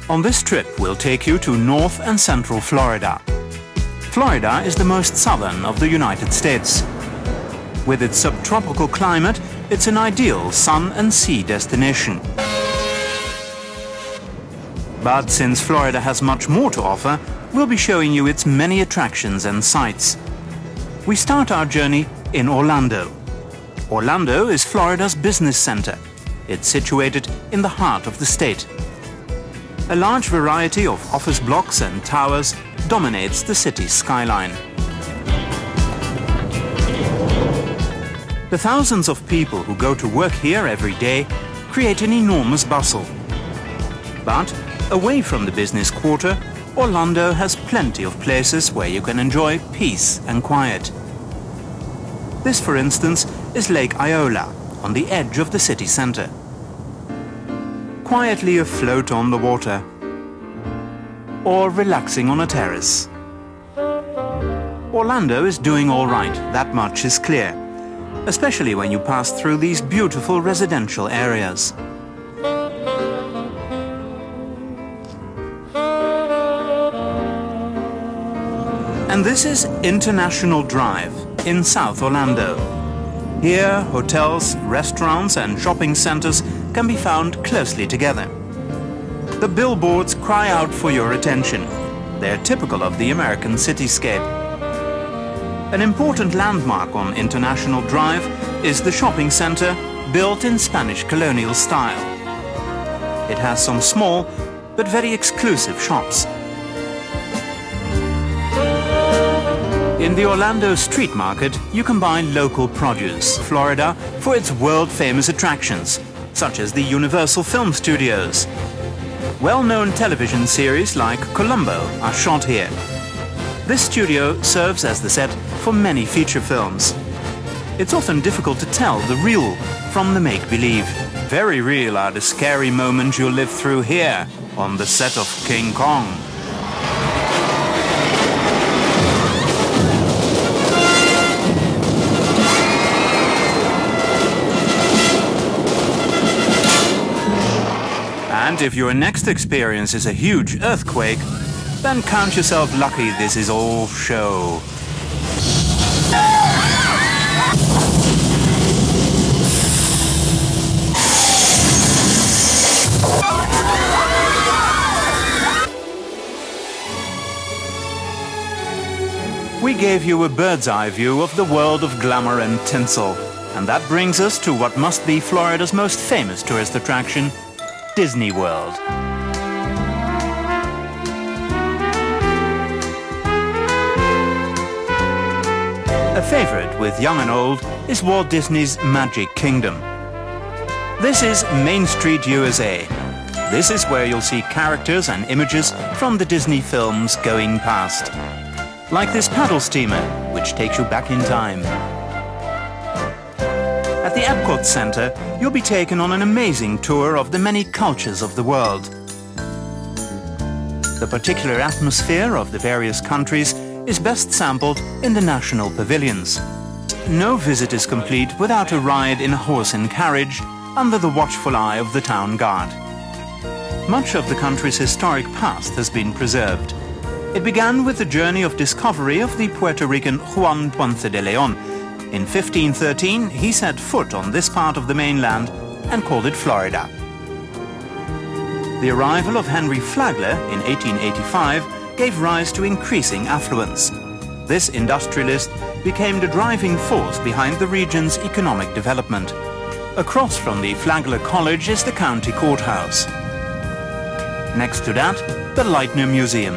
On this trip, we'll take you to North and Central Florida. Florida is the most southern of the United States. With its subtropical climate, it's an ideal sun and sea destination. But since Florida has much more to offer, we'll be showing you its many attractions and sights. We start our journey in Orlando. Orlando is Florida's business center. It's situated in the heart of the state. A large variety of office blocks and towers dominates the city's skyline. The thousands of people who go to work here every day create an enormous bustle. But away from the business quarter, Orlando has plenty of places where you can enjoy peace and quiet. This, for instance, is Lake Iola, on the edge of the city center. Quietly afloat on the water, or relaxing on a terrace. Orlando is doing all right, that much is clear, especially when you pass through these beautiful residential areas. And this is International Drive in South Orlando. Here, hotels, restaurants and shopping centers can be found closely together. The billboards cry out for your attention. They're typical of the American cityscape. An important landmark on International Drive is the shopping center built in Spanish colonial style. It has some small but very exclusive shops. In the Orlando street market, you can buy local produce, Florida, for its world-famous attractions, such as the Universal Film Studios. Well-known television series like Columbo are shot here. This studio serves as the set for many feature films. It's often difficult to tell the real from the make-believe. Very real are the scary moments you'll live through here on the set of King Kong. And if your next experience is a huge earthquake, then count yourself lucky this is all show. We gave you a bird's eye view of the world of glamour and tinsel, and that brings us to what must be Florida's most famous tourist attraction, Disney World. A favorite with young and old is Walt Disney's Magic Kingdom. This is Main Street, USA. This is where you'll see characters and images from the Disney films going past. Like this paddle steamer, which takes you back in time. At the Epcot Center, you'll be taken on an amazing tour of the many cultures of the world. The particular atmosphere of the various countries is best sampled in the national pavilions. No visit is complete without a ride in a horse and carriage under the watchful eye of the town guard. Much of the country's historic past has been preserved. It began with the journey of discovery of the Puerto Rican Juan Ponce de Leon. In 1513, he set foot on this part of the mainland and called it Florida. The arrival of Henry Flagler in 1885 gave rise to increasing affluence. This industrialist became the driving force behind the region's economic development. Across from the Flagler College is the county courthouse. Next to that, the Leitner Museum.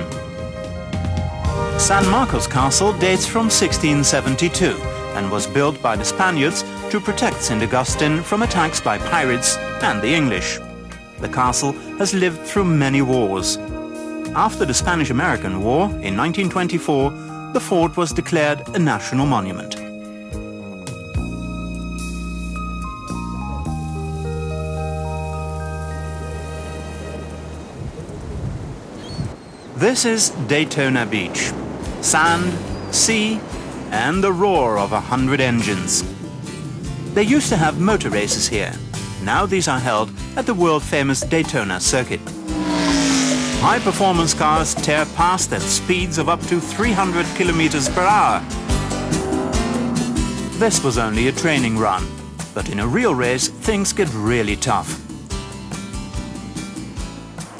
San Marcos Castle dates from 1672 and was built by the Spaniards to protect St. Augustine from attacks by pirates and the English. The castle has lived through many wars. After the Spanish-American War in 1924, the fort was declared a national monument. This is Daytona Beach. Sand, sea, and the roar of 100 engines. They used to have motor races here. Now these are held at the world-famous Daytona circuit. High-performance cars tear past at speeds of up to 300 kilometers per hour. This was only a training run, but in a real race, things get really tough.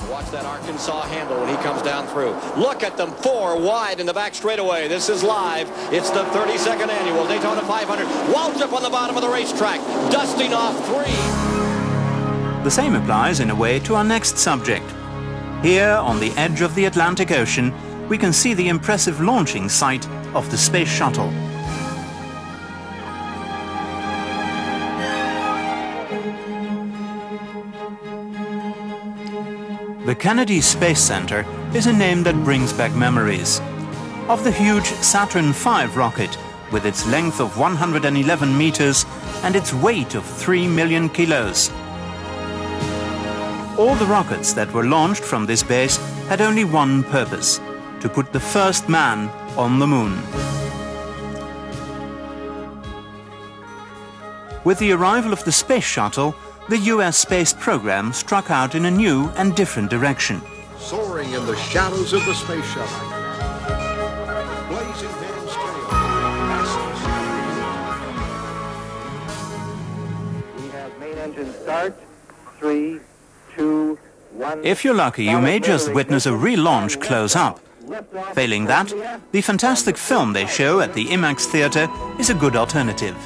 Watch that Arkansas handle when he comes down through. Look at them, 4 wide in the back straightaway. This is live. It's the 32nd annual Daytona 500. Waltrip on the bottom of the racetrack, dusting off 3. The same applies in a way to our next subject. Here, on the edge of the Atlantic Ocean, we can see the impressive launching site of the Space Shuttle. The Kennedy Space Center is a name that brings back memories of the huge Saturn V rocket with its length of 111 meters and its weight of 3 million kilos. All the rockets that were launched from this base had only one purpose: to put the first man on the moon. With the arrival of the Space Shuttle, the US space program struck out in a new and different direction. Soaring in the shadows of the space shuttle. Blazing man's trail. We have main engine start. 3, 2, 1. If you're lucky, you may just witness a relaunch close up. Failing that, the fantastic film they show at the IMAX theater is a good alternative.